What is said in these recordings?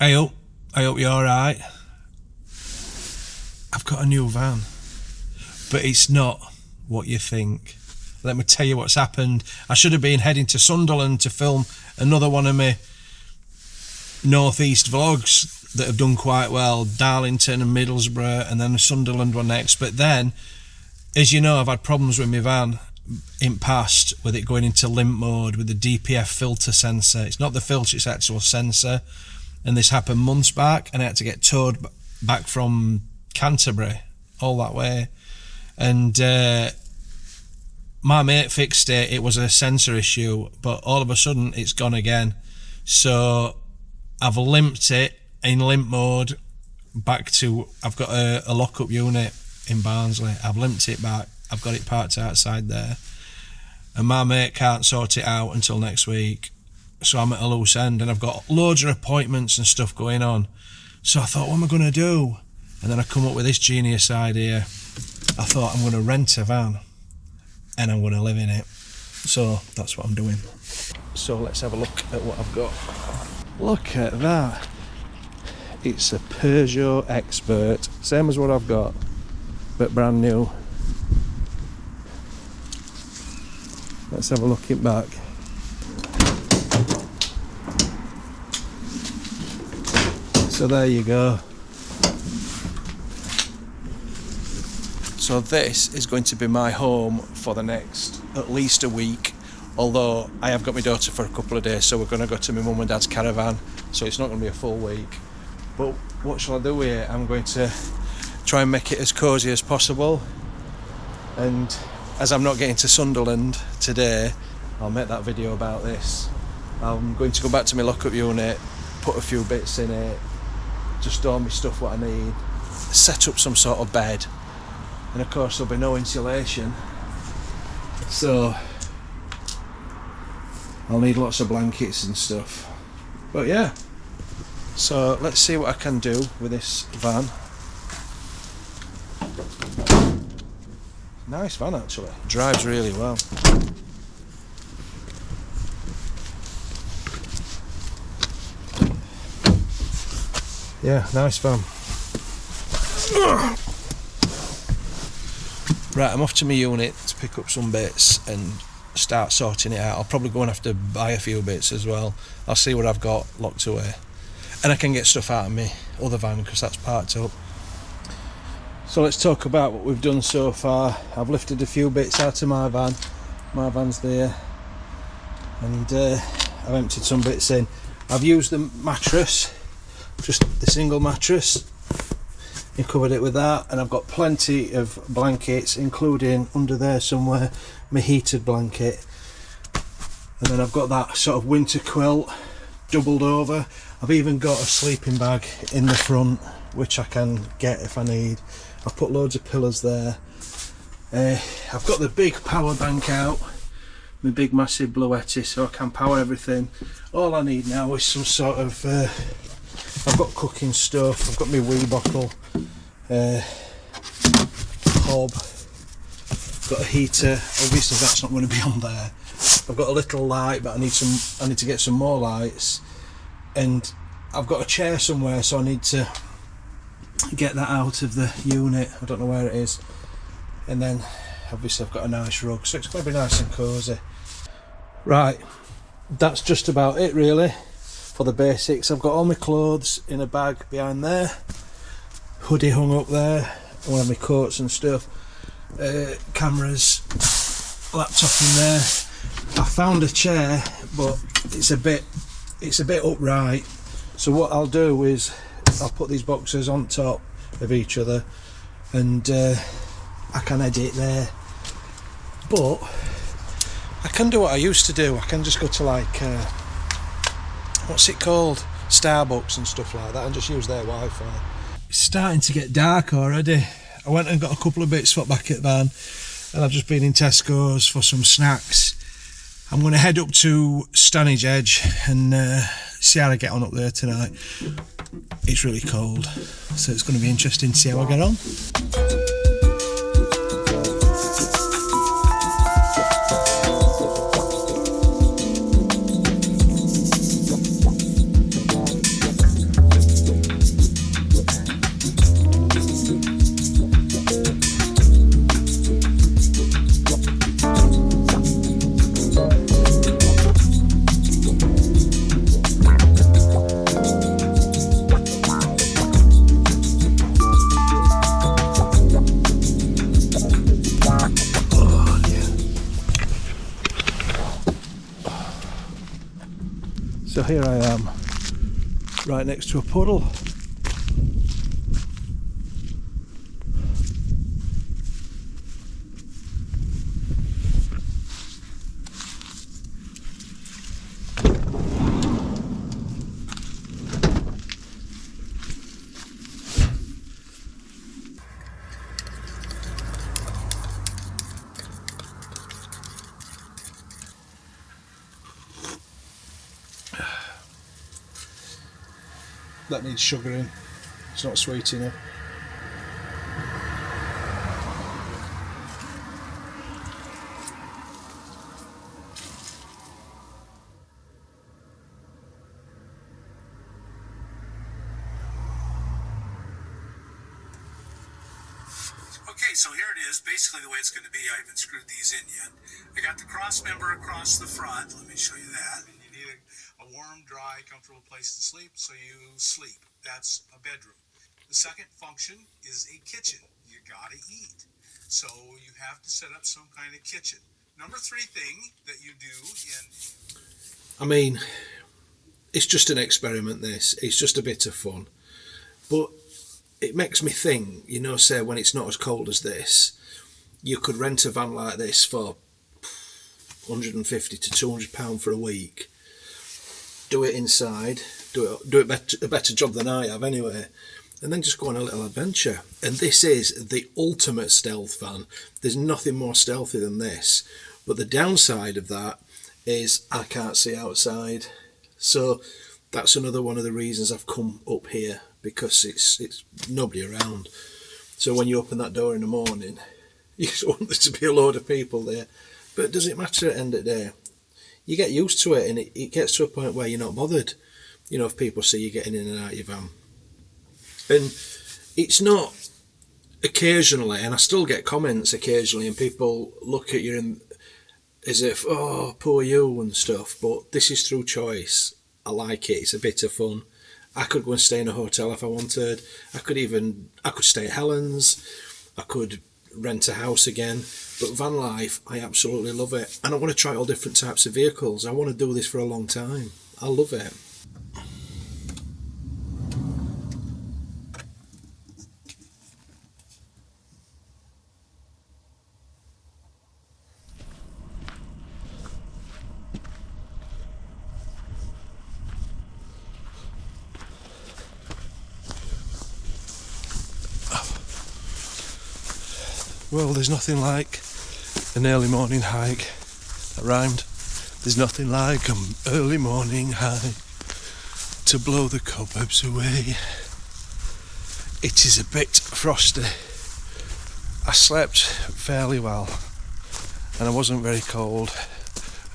I hope you're alright. I've got a new van, but it's not what you think. Let me tell you what's happened. I should have been heading to Sunderland to film another one of my northeast vlogs that have done quite well, Darlington and Middlesbrough, and then the Sunderland one next. But then, as you know, I've had problems with my van in past with it going into limp mode with the DPF filter sensor. It's not the filter, it's the actual sensor. And this happened months back, and I had to get towed back from Canterbury all that way. And my mate fixed it. It was a sensor issue, but all of a sudden it's gone again. So I've limped it in limp mode back to, I've got a lockup unit in Barnsley. I've limped it back. I've got it parked outside there, and my mate can't sort it out until next week. So I'm at a loose end, and I've got loads of appointments and stuff going on. So I thought, what am I going to do? And then I come up with this genius idea. I thought, I'm going to rent a van and I'm going to live in it. So that's what I'm doing. So let's have a look at what I've got. Look at that. It's a Peugeot Expert, same as what I've got, but brand new. Let's have a look at back. So there you go. So this is going to be my home for the next at least a week, although I have got my daughter for a couple of days, so we're going to go to my mum and dad's caravan, so it's not going to be a full week. But what shall I do here? I'm going to try and make it as cosy as possible, and as I'm not getting to Sunderland today, I'll make that video about this. I'm going to go back to my lockup unit, put a few bits in it, just store my stuff what I need, set up some sort of bed, and of course there'll be no insulation, so I'll need lots of blankets and stuff. But yeah, so let's see what I can do with this van. Nice van actually, drives really well. Yeah, nice van. Right, I'm off to my unit to pick up some bits and start sorting it out. I'll probably go and have to buy a few bits as well. I'll see what I've got locked away, and I can get stuff out of my other van because that's parked up. So let's talk about what we've done so far. I've lifted a few bits out of my van. My van's there, and I've emptied some bits in. I've used the mattress, just the single mattress, and covered it with that, and I've got plenty of blankets, including under there somewhere my heated blanket, and then I've got that sort of winter quilt doubled over. I've even got a sleeping bag in the front which I can get if I need. I've put loads of pillows there. I've got the big power bank out, my big massive Bluetti, so I can power everything. All I need now is some sort of I've got cooking stuff, I've got my wee bottle, hob, got a heater. Obviously that's not going to be on there. I've got a little light, but I need to get some more lights, and I've got a chair somewhere, so I need to get that out of the unit. I don't know where it is. And then obviously I've got a nice rug, so it's going to be nice and cosy. Right, that's just about it really for the basics. I've got all my clothes in a bag behind there, hoodie hung up there, one of my coats and stuff, cameras, laptop in there. I found a chair, but it's a bit upright, so what I'll do is I'll put these boxes on top of each other, and I can edit there. But I can do what I used to do. I can just go to like what's it called, Starbucks and stuff like that, and just use their Wi-Fi. It's starting to get dark already. I went and got a couple of bits for back at van, and I've just been in Tesco's for some snacks. I'm going to head up to Stanage Edge and see how I get on up there tonight. It's really cold, so it's going to be interesting to see how I get on. So here I am, right next to a puddle. That needs sugaring, it's not sweet enough. Okay, so here it is, basically the way it's going to be. I haven't screwed these in yet. I got the cross member across the front. Let me show you that. And you need a warm, dry, comfortable place to sleep, so you sleep. That's a bedroom. The second function is a kitchen. You gotta eat. So you have to set up some kind of kitchen. Number 3 thing that you do in... I mean, it's just an experiment, this. It's just a bit of fun. But it makes me think, you know, say when it's not as cold as this, you could rent a van like this for £150 to £200 for a week. Do it inside, do a better job than I have anyway, and then just go on a little adventure. And this is the ultimate stealth van. There's nothing more stealthy than this. But the downside of that is I can't see outside. So that's another one of the reasons I've come up here, because it's nobody around. So when you open that door in the morning, you just want there to be a load of people there. But does it matter at the end of the day? You get used to it, and it gets to a point where you're not bothered, you know, if people see you getting in and out of your van. And it's not occasionally, and I still get comments occasionally, and people look at you as if, oh, poor you and stuff, but this is through choice. I like it, it's a bit of fun. I could go and stay in a hotel if I wanted. I could stay at Helen's. I could rent a house again. But van life, I absolutely love it. And I want to try all different types of vehicles. I want to do this for a long time. I love it. Well, there's nothing like an early morning hike. That rhymed. There's nothing like an early morning hike to blow the cobwebs away. It is a bit frosty. I slept fairly well and I wasn't very cold,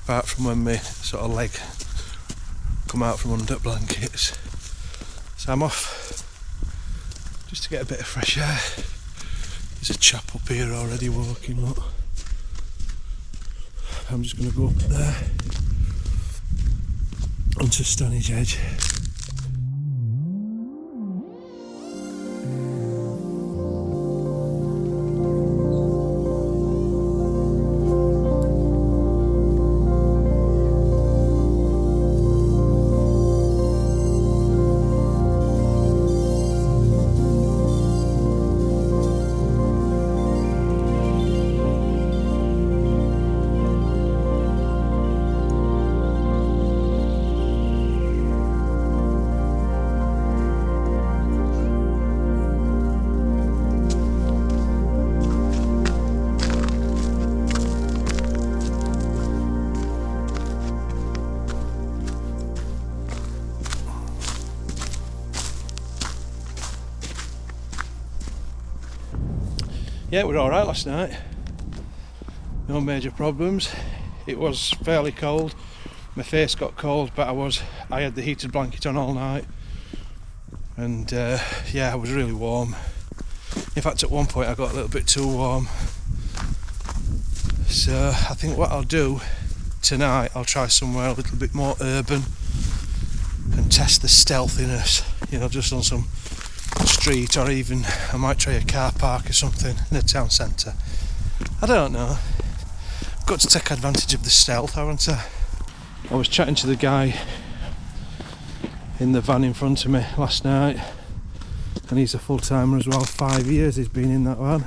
apart from when my sort of leg come out from under blankets. So I'm off just to get a bit of fresh air. There's a chap up here already walking, look. I'm just going to go up there onto Stanage Edge. Yeah, we were alright last night. No major problems. It was fairly cold. My face got cold, but I had the heated blanket on all night. And yeah, I was really warm. In fact, at one point I got a little bit too warm. So I think what I'll do tonight, I'll try somewhere a little bit more urban and test the stealthiness, you know, just on some street, or even I might try a car park or something in the town centre. I don't know. I've got to take advantage of the stealth, haven't I? I was chatting to the guy in the van in front of me last night, and he's a full-timer as well. 5 years he's been in that van,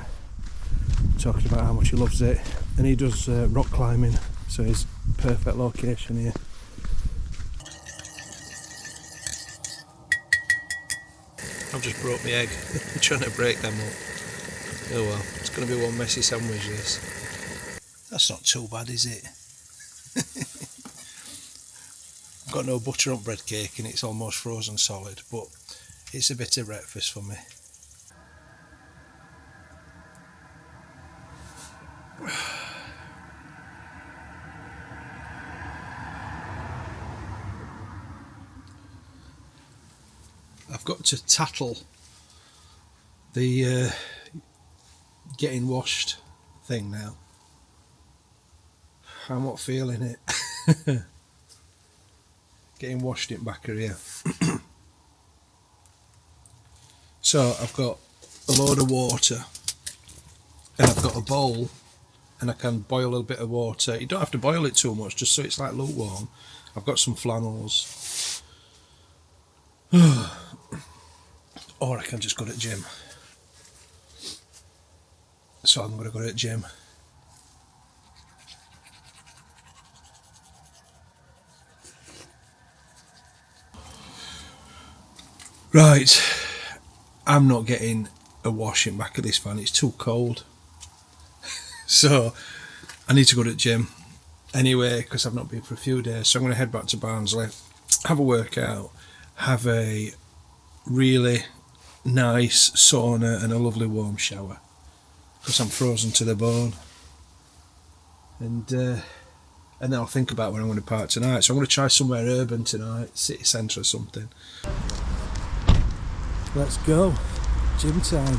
talking about how much he loves it, and he does rock climbing, so it's perfect location here. I've just broke my egg. I'm trying to break them up. Oh well, it's going to be one messy sandwich this. That's not too bad, is it? I've got no butter on bread cake and it's almost frozen solid, but it's a bit of breakfast for me. I've got to tattle the getting washed thing now. I'm not feeling it. Getting washed in back of here. So I've got a load of water and I've got a bowl, and I can boil a little bit of water. You don't have to boil it too much, just so it's like lukewarm. I've got some flannels. Or I can just go to the gym. So I'm going to go to the gym. Right, I'm not getting a wash in back of this van, it's too cold. So I need to go to the gym anyway, because I've not been for a few days. So I'm going to head back to Barnsley, have a workout, have a really nice sauna and a lovely warm shower, because I'm frozen to the bone. And then I'll think about where I'm going to park tonight. So I'm going to try somewhere urban tonight, city centre or something. Let's go, gym time.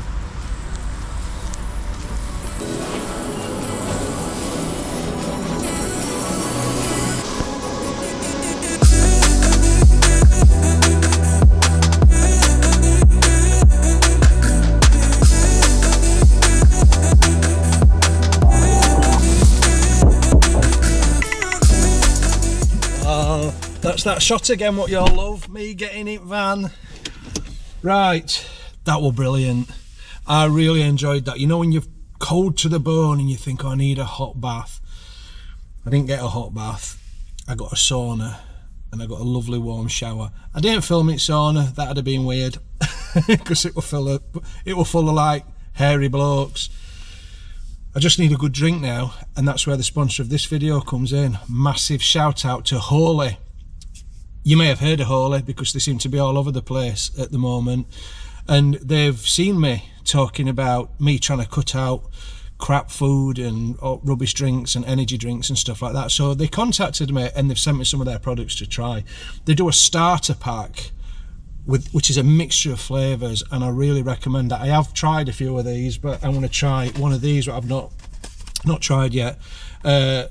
Oh, that's that shot again, what y'all love, me getting it van. Right, that was brilliant. I really enjoyed that. You know when you're cold to the bone and you think, oh, I need a hot bath. I didn't get a hot bath. I got a sauna and I got a lovely warm shower. I didn't film it sauna, that'd have been weird. Because it were full of like hairy blokes. I just need a good drink now, and that's where the sponsor of this video comes in. Massive shout out to Holy. You may have heard of Holy because they seem to be all over the place at the moment, and they've seen me talking about me trying to cut out crap food and rubbish drinks and energy drinks and stuff like that. So they contacted me and they've sent me some of their products to try. They do a starter pack which is a mixture of flavours, and I really recommend that. I have tried a few of these, but I want to try one of these what I've not tried yet. They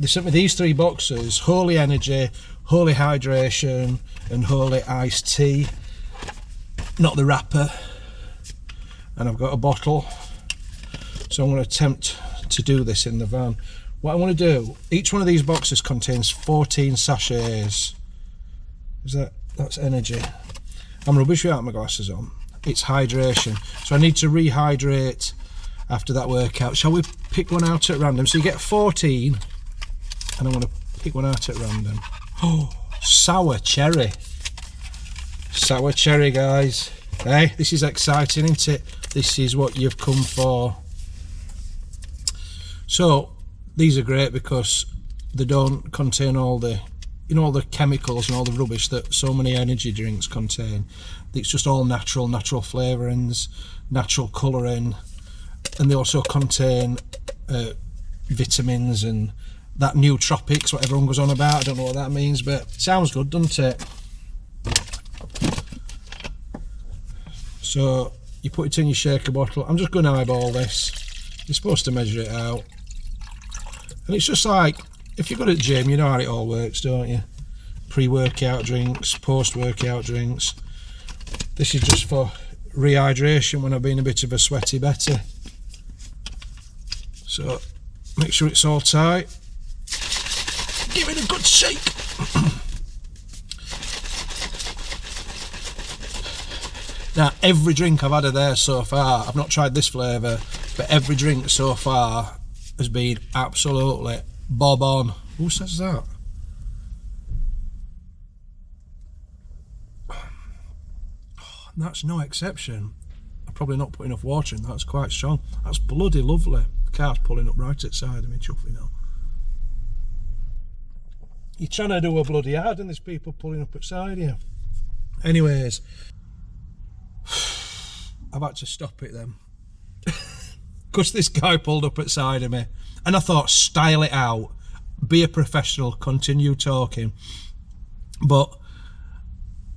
sent me these 3 boxes: Holy Energy, Holy Hydration and Holy Iced Tea, not the wrapper. And I've got a bottle, so I'm going to attempt to do this in the van. What I want to do, each one of these boxes contains 14 sachets. That's energy. I'm rubbish without my glasses on. It's hydration, so I need to rehydrate after that workout. Shall we pick one out at random? So you get 14, and I'm going to pick one out at random. Oh, sour cherry. Sour cherry, guys. Hey, this is exciting, isn't it? This is what you've come for. So these are great because they don't contain all the, all the chemicals and all the rubbish that so many energy drinks contain. It's just all natural flavourings, natural colouring, and they also contain vitamins and that nootropics, what everyone goes on about. I don't know what that means, but it sounds good, doesn't it? So you put it in your shaker bottle. I'm just going to eyeball this. You're supposed to measure it out. And it's just like, if you go to the gym, you know how it all works, don't you? Pre-workout drinks, post-workout drinks. This is just for rehydration when I've been a bit of a sweaty Betty. So make sure it's all tight. Give it a good shake. Now, every drink I've had of theirs so far, I've not tried this flavour, but every drink so far has been absolutely bob on. Who says that? That's no exception. I've probably not put enough water in. That's quite strong. That's bloody lovely. The car's pulling up right outside of me, chuffy now. You're trying to do a bloody hard and there's people pulling up outside you. Anyways, I've had to stop it then. Because this guy pulled up outside of me. And I thought, style it out. Be a professional. Continue talking. But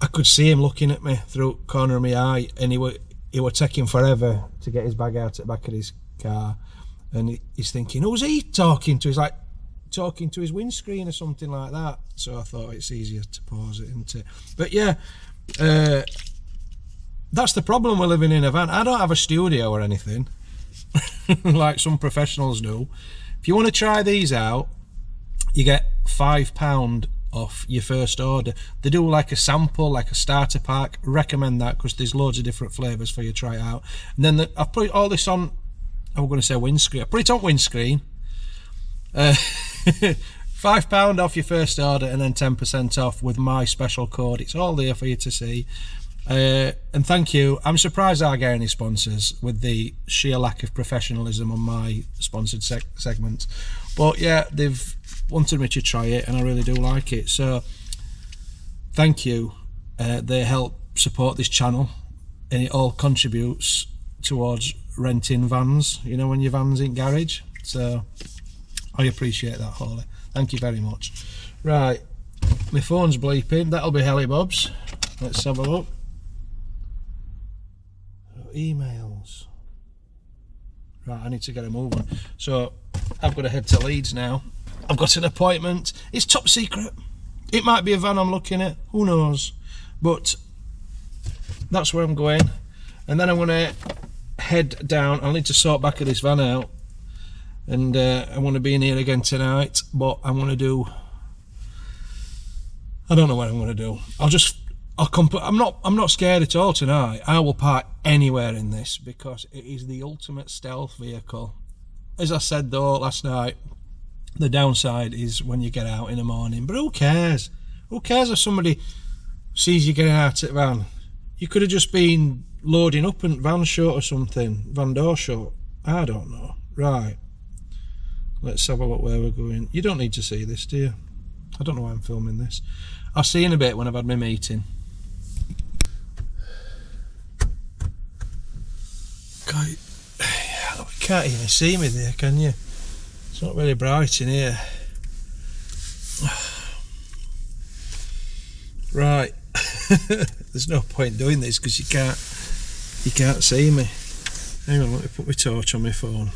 I could see him looking at me through the corner of my eye, and he were taking forever to get his bag out at the back of his car. And he's thinking, who's he talking to? He's like talking to his windscreen or something like that. So I thought it's easier to pause it, isn't it? But yeah, that's the problem with living in a van. I don't have a studio or anything like some professionals do. If you want to try these out, you get £5 off your first order. They do like a sample, like a starter pack. Recommend that because there's loads of different flavours for you to try it out. And then I've put all this on, I'm going to say windscreen. I put it on windscreen. £5 off your first order and then 10% off with my special code. It's all there for you to see. And thank you. I'm surprised I get any sponsors with the sheer lack of professionalism on my sponsored segment. But yeah, they've wanted me to try it and I really do like it. So thank you. They help support this channel and it all contributes towards renting vans, you know, when your van's in garage. So I appreciate that, Holly. Thank you very much. Right, my phone's bleeping. That'll be Helly Bobs. Let's have a look. Emails. Right, I need to get a move on. So I've got to head to Leeds now. I've got an appointment. It's top secret. It might be a van I'm looking at. Who knows? But that's where I'm going. And then I'm going to head down. I'll need to sort back of this van out. And I want to be in here again tonight. But I want to do... I don't know what I'm going to do. I'm not scared at all tonight. I will park anywhere in this because it is the ultimate stealth vehicle. As I said though last night, the downside is when you get out in the morning. But who cares? Who cares if somebody sees you getting out at the van? You could have just been loading up and van shut or something. Van door shut. I don't know. Right. Let's have a look where we're going. You don't need to see this, do you? I don't know why I'm filming this. I'll see you in a bit when I've had my meeting. God, you can't even see me there, can you? It's not really bright in here. Right. There's no point doing this because you can't see me. Hang on, let me put my torch on my phone.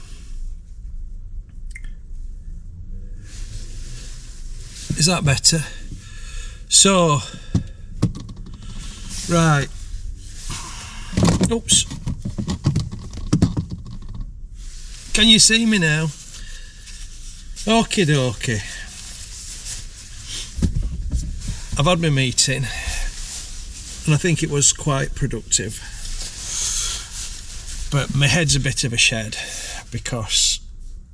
Is that better? So, right. Oops. Can you see me now? Okie dokie. I've had my meeting and I think it was quite productive. But my head's a bit of a shed because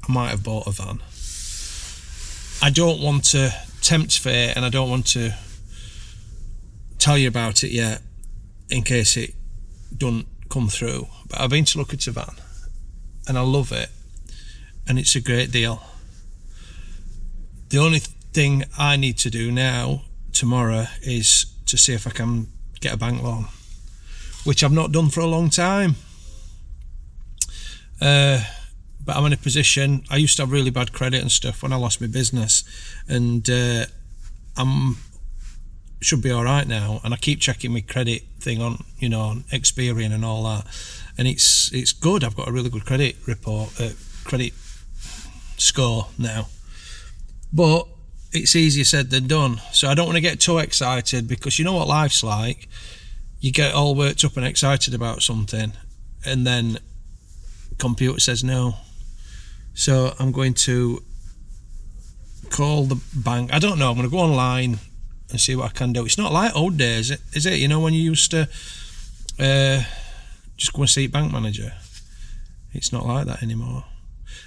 I might have bought a van. I don't want to tempt fate and I don't want to tell you about it yet in case it don't come through. But I've been to look at a van and I love it and it's a great deal. The only thing I need to do now, tomorrow, is to see if I can get a bank loan, which I've not done for a long time. But I'm in a position, I used to have really bad credit and stuff when I lost my business, and I'm should be all right now, and I keep checking my credit thing on, you know, on Experian and all that, and it's good. I've got a really good credit report, credit score now, but it's easier said than done. So I don't want to get too excited because you know what life's like. You get all worked up and excited about something, and then computer says no. So I'm going to call the bank. I don't know. I'm going to go online and see what I can do. It's not like old days, is it? You know, when you used to just go and see bank manager. It's not like that anymore.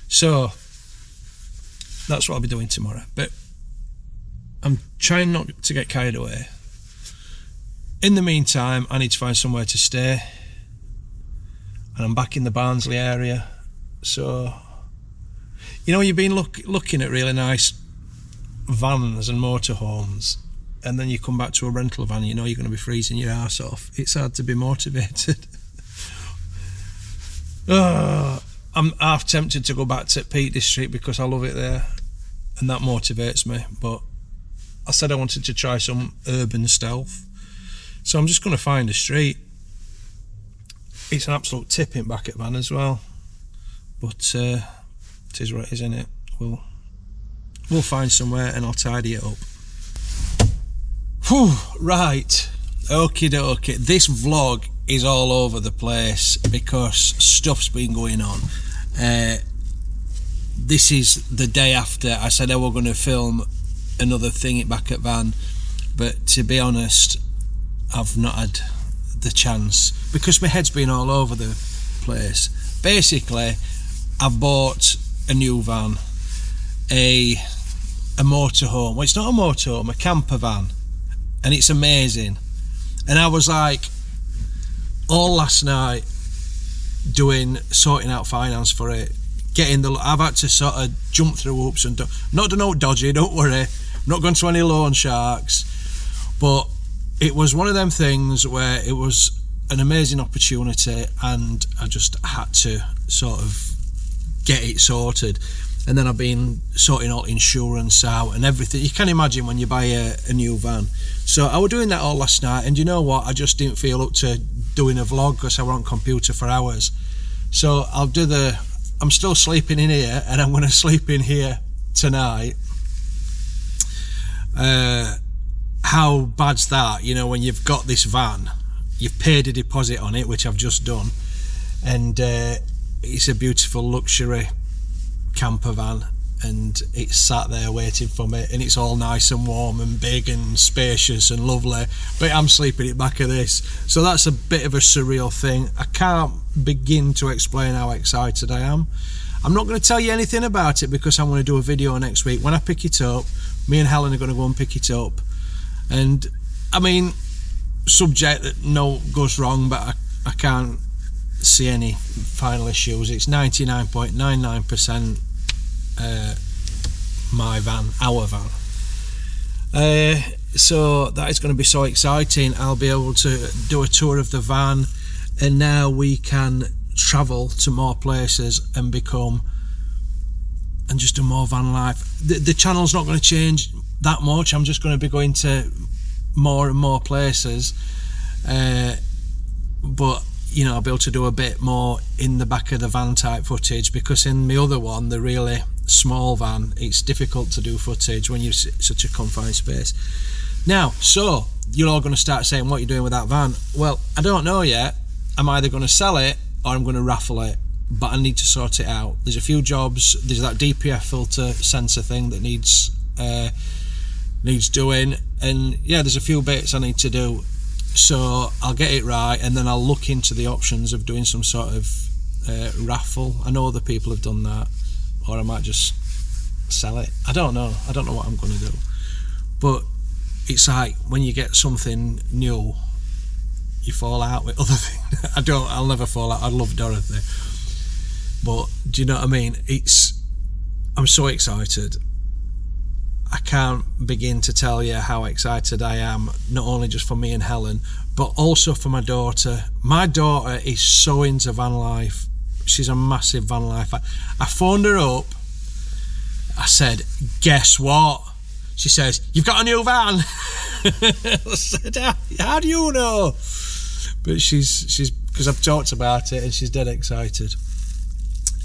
So that's what I'll be doing tomorrow. But I'm trying not to get carried away. In the meantime, I need to find somewhere to stay, and I'm back in the Barnsley area. So, you know, you've been looking at really nice vans and motorhomes, and then you come back to a rental van, you know you're going to be freezing your ass off. It's hard to be motivated. I'm half tempted to go back to Peak District because I love it there, and that motivates me. But I said I wanted to try some urban stealth, so I'm just going to find a street. It's an absolute tipping back at van as well, but it is what it is, isn't it? We'll find somewhere and I'll tidy it up. Whew, right, okie dokie. This vlog is all over the place because stuff's been going on. This is the day after I said I were going to film another thing back at van, but to be honest, I've not had the chance because my head's been all over the place. Basically, I've bought a new van, a motorhome. Well, it's not a motorhome, a camper van, and it's amazing. And I was like, all last night sorting out finance for it, I've had to sort of jump through hoops and not to know dodgy, don't worry, I'm not going to any loan sharks, but it was one of them things where it was an amazing opportunity and I just had to sort of get it sorted. And then I've been sorting all insurance out and everything. You can imagine when you buy a new van. So I was doing that all last night, and you know what, I just didn't feel up to doing a vlog because I was on computer for hours. So I'm still sleeping in here, and I'm going to sleep in here tonight. How bad's that, you know, when you've got this van, you've paid a deposit on it, which I've just done, and it's a beautiful luxury camper van, and it's sat there waiting for me, and it's all nice and warm and big and spacious and lovely, but I'm sleeping at the back of this. So that's a bit of a surreal thing. I can't begin to explain how excited I am. I'm not going to tell you anything about it because I'm going to do a video next week. When I pick it up, me and Helen are going to go and pick it up, and I mean, subject that no goes wrong, but I can't see any final issues. It's 99.99% my van, our van. So that is going to be so exciting. I'll be able to do a tour of the van, and now we can travel to more places and just do more van life. The channel's not going to change that much. I'm just going to be going to more and more places, but you know, I'll be able to do a bit more in the back of the van type footage, because in the other one, the really small van, it's difficult to do footage when you're such a confined space. Now, so you're all going to start saying, what are you doing with that van? Well, I don't know yet. I'm either going to sell it or I'm going to raffle it, but I need to sort it out. There's a few jobs. There's that DPF filter sensor thing that needs doing, and yeah, there's a few bits I need to do. So I'll get it right, and then I'll look into the options of doing some sort of raffle. I know other people have done that, or I might just sell it. I don't know what I'm going to do, but it's like when you get something new, you fall out with other things. I'll never fall out. I love Dorothy, but do you know what I mean? I'm so excited. I can't begin to tell you how excited I am, not only just for me and Helen, but also for my daughter. My daughter is so into van life. She's a massive van life. I phoned her up. I said, guess what? She says, you've got a new van. I said, how do you know? But she's because I've talked about it and she's dead excited.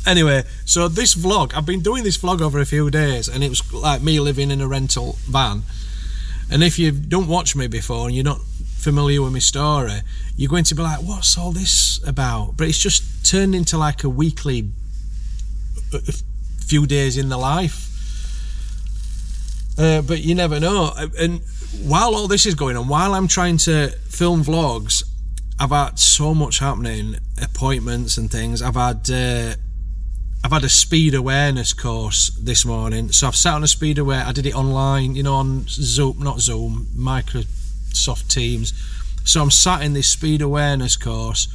Anyway, so this vlog, I've been doing this vlog over a few days, and it was like me living in a rental van. And if you don't watch me before and you're not familiar with my story, you're going to be like, what's all this about? But it's just turned into like a weekly, a few days in the life. But you never know. And while all this is going on, while I'm trying to film vlogs, I've had so much happening, appointments and things. I've had a speed awareness course this morning, so I've sat on a speed aware. I did it online, you know, on Zoom, not Zoom, Microsoft Teams. So I'm sat in this speed awareness course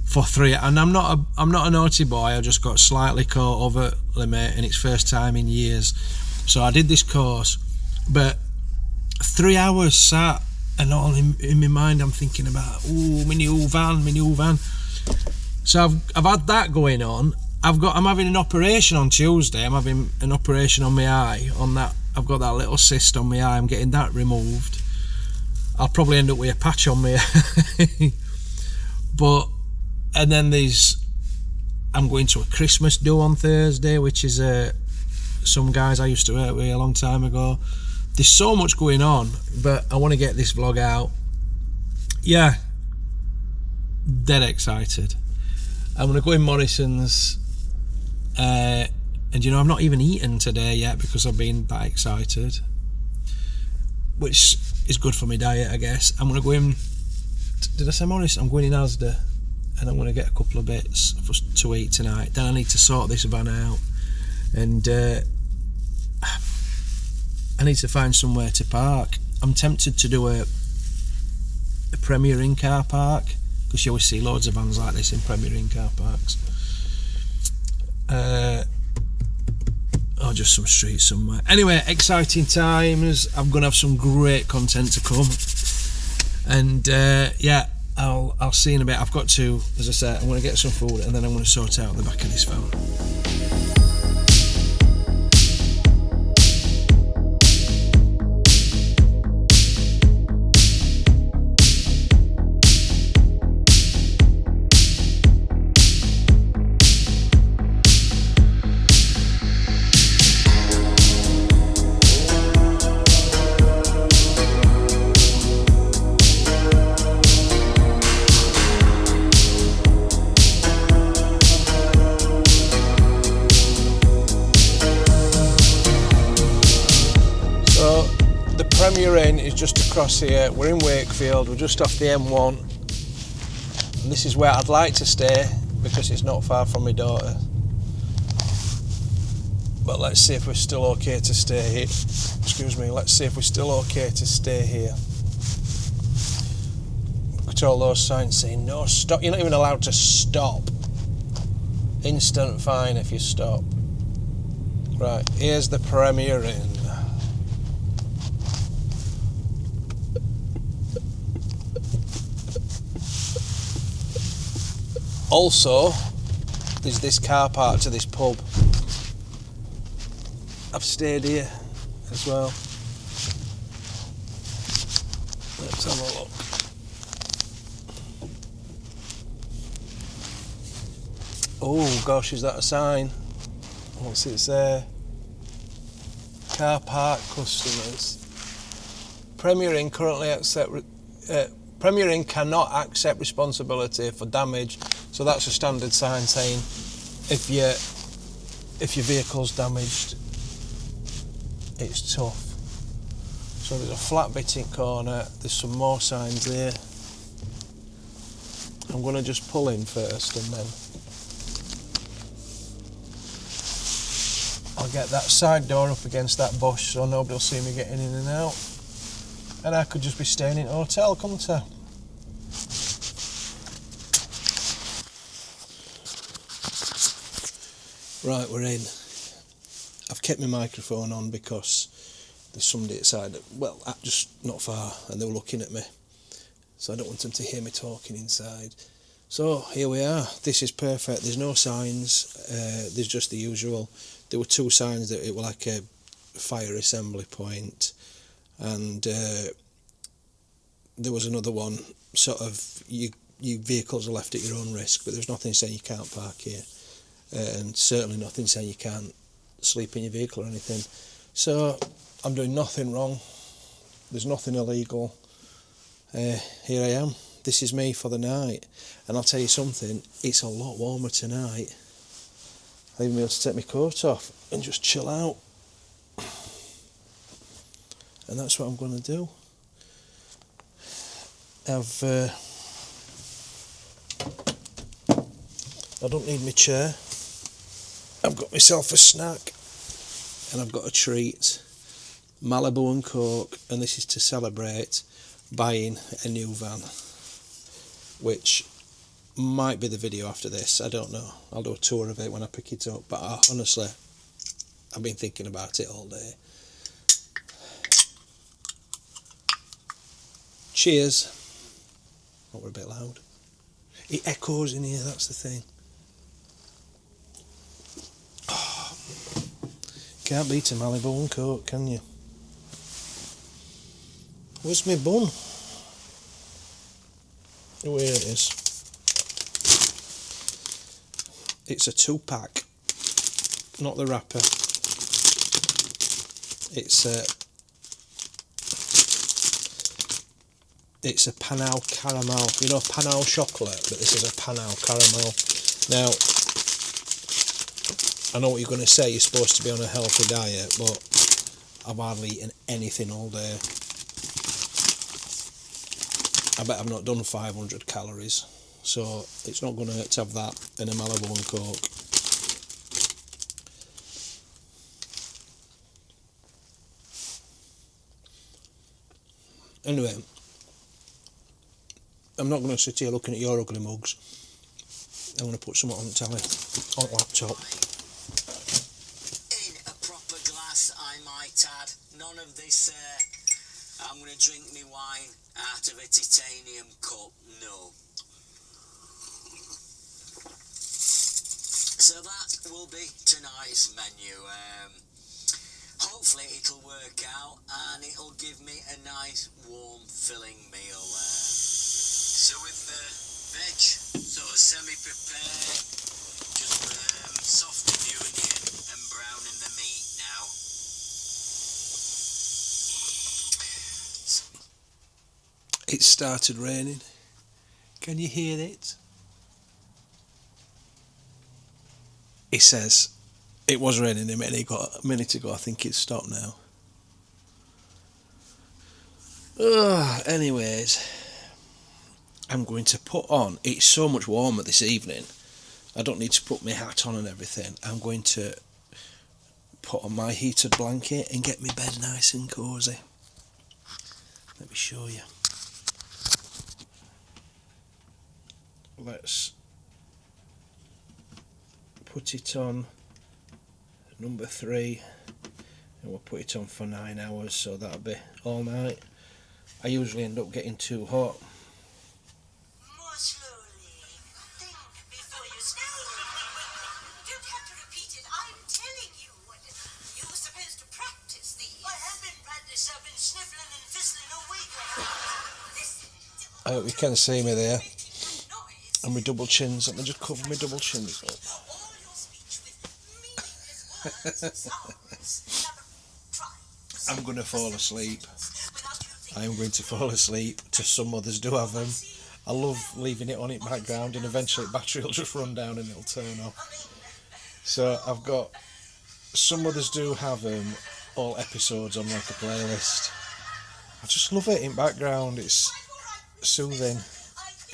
for 3, and I'm not a naughty boy. I just got slightly caught over limit, and it's first time in years. So I did this course, but 3 hours sat, and all in my mind I'm thinking about, ooh, my new van. So I've had that going on. I'm having an operation on Tuesday. I'm having an operation on my eye. On that, I've got that little cyst on my eye. I'm getting that removed. I'll probably end up with a patch on my eye. And then I'm going to a Christmas do on Thursday, which is some guys I used to work with a long time ago. There's so much going on, but I want to get this vlog out. Yeah, dead excited. I'm going to go in Morrison's, and you know, I've not even eaten today yet because I've been that excited, which is good for my diet, I guess. I'm going to go in, did I say Morrison? I'm going in Asda, and I'm going to get a couple of bits to eat tonight. Then I need to sort this van out, and I need to find somewhere to park. I'm tempted to do a Premier Inn car park, because you always see loads of vans like this in Premier Inn car parks. Or just some street somewhere. Anyway, exciting times. I'm going to have some great content to come. And yeah, I'll see in a bit. I've got to, as I said, I'm going to get some food, and then I'm going to sort out the back of this van. Premier Inn is just across here. We're in Wakefield, we're just off the M1, and this is where I'd like to stay because it's not far from my daughter. But let's see if we're still okay to stay here. Excuse me, let's see if we're still okay to stay here. Look at all those signs saying no stop. You're not even allowed to stop. Instant fine if you stop. Right, here's the Premier Inn. Also, there's this car park to this pub. I've stayed here as well. Let's have a look. Oh gosh, is that a sign? What's it say? Car park customers. Premier Inn currently Premier Inn cannot accept responsibility for damage. So that's a standard sign saying if your vehicle's damaged, it's tough. So there's a flat bitting corner. There's some more signs there. I'm going to just pull in first, and then I'll get that side door up against that bush so nobody will see me getting in and out. And I could just be staying in a hotel, couldn't I? Right, we're in. I've kept my microphone on because there's somebody outside, well, just not far, and they were looking at me. So I don't want them to hear me talking inside. So here we are. This is perfect. There's no signs. There's just the usual. There were 2 signs that it were like a fire assembly point, and there was another one, sort of, your vehicles are left at your own risk, but there's nothing saying you can't park here. And certainly nothing saying you can't sleep in your vehicle or anything. So I'm doing nothing wrong. There's nothing illegal. Here I am. This is me for the night. And I'll tell you something, it's a lot warmer tonight. I'll even be able to take my coat off and just chill out. And that's what I'm going to do. I've I don't need my chair. I've got myself a snack and I've got a treat. Malibu and Coke, and this is to celebrate buying a new van, which might be the video after this, I don't know. I'll do a tour of it when I pick it up, but honestly, I've been thinking about it all day. Cheers. Oh, we're a bit loud. It echoes in here, that's the thing. Oh, can't beat a Malibu and Coke, can you? Where's my bun? Oh, here it is. It's a 2-pack, not the wrapper. It's a Panau caramel. You know Panau chocolate, but this is a Panau caramel. Now, I know what you're going to say. You're supposed to be on a healthy diet, but I've hardly eaten anything all day. I bet I've not done 500 calories, so it's not going to hurt to have that and a Malibu and Coke. Anyway, I'm not going to sit here looking at your ugly mugs. I'm going to put some on the telly, on the laptop. In a proper glass, I might add. None of this, I'm going to drink me wine out of a titanium cup, no. So that will be tonight's menu. Hopefully it'll work out and it'll give me a nice, warm, filling meal. So with the veg sort of semi-prepared, just soften the onion and browning the meat now. It started raining. Can you hear it? He says it was raining a minute ago. I think it's stopped now. Anyways, I'm going to put on. It's so much warmer this evening. I don't need to put my hat on and everything. I'm going to put on my heated blanket and get my bed nice and cosy. Let me show you. Let's put it on number 3 and we'll put it on for 9 hours, so that'll be all night. I usually end up getting too hot. More slowly. Think before you speak. Don't have to repeat it. I'm telling you. You were supposed to practice these. I have been practicing. I've been sniffling and whistling all week. I hope you can see me there. And my double chins. Let me just cover my double chins up. I'm going to fall asleep. I am going to fall asleep to Some Mothers Do Have Them. I love leaving it on in background, and eventually battery will just run down and it'll turn off. So I've got Some Mothers Do Have Them, all episodes on like a playlist. I just love it in background. It's soothing.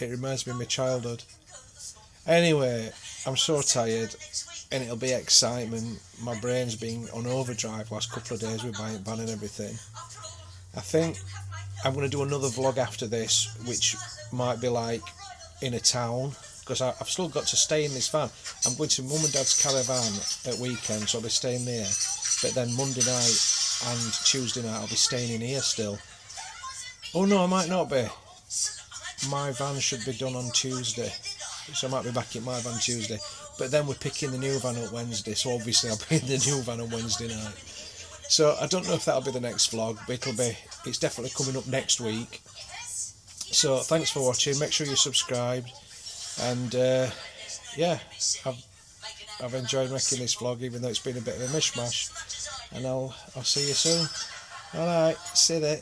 It reminds me of my childhood. Anyway, I'm so tired, and it'll be excitement. My brain's been on overdrive last couple of days with buying van and everything. I think I'm going to do another vlog after this, which might be like in a town, because I've still got to stay in this van. I'm going to Mum and Dad's caravan at weekend, so I'll be staying there. But then Monday night and Tuesday night I'll be staying in here still. Oh no, I might not be. My van should be done on Tuesday, so I might be back in my van Tuesday. But then we're picking the new van up Wednesday, so obviously I'll be in the new van on Wednesday night. So I don't know if that'll be the next vlog, but it's definitely coming up next week. So thanks for watching. Make sure you're subscribed, and yeah, I've enjoyed making this vlog, even though it's been a bit of a mishmash. And I'll see you soon. All right, see you there.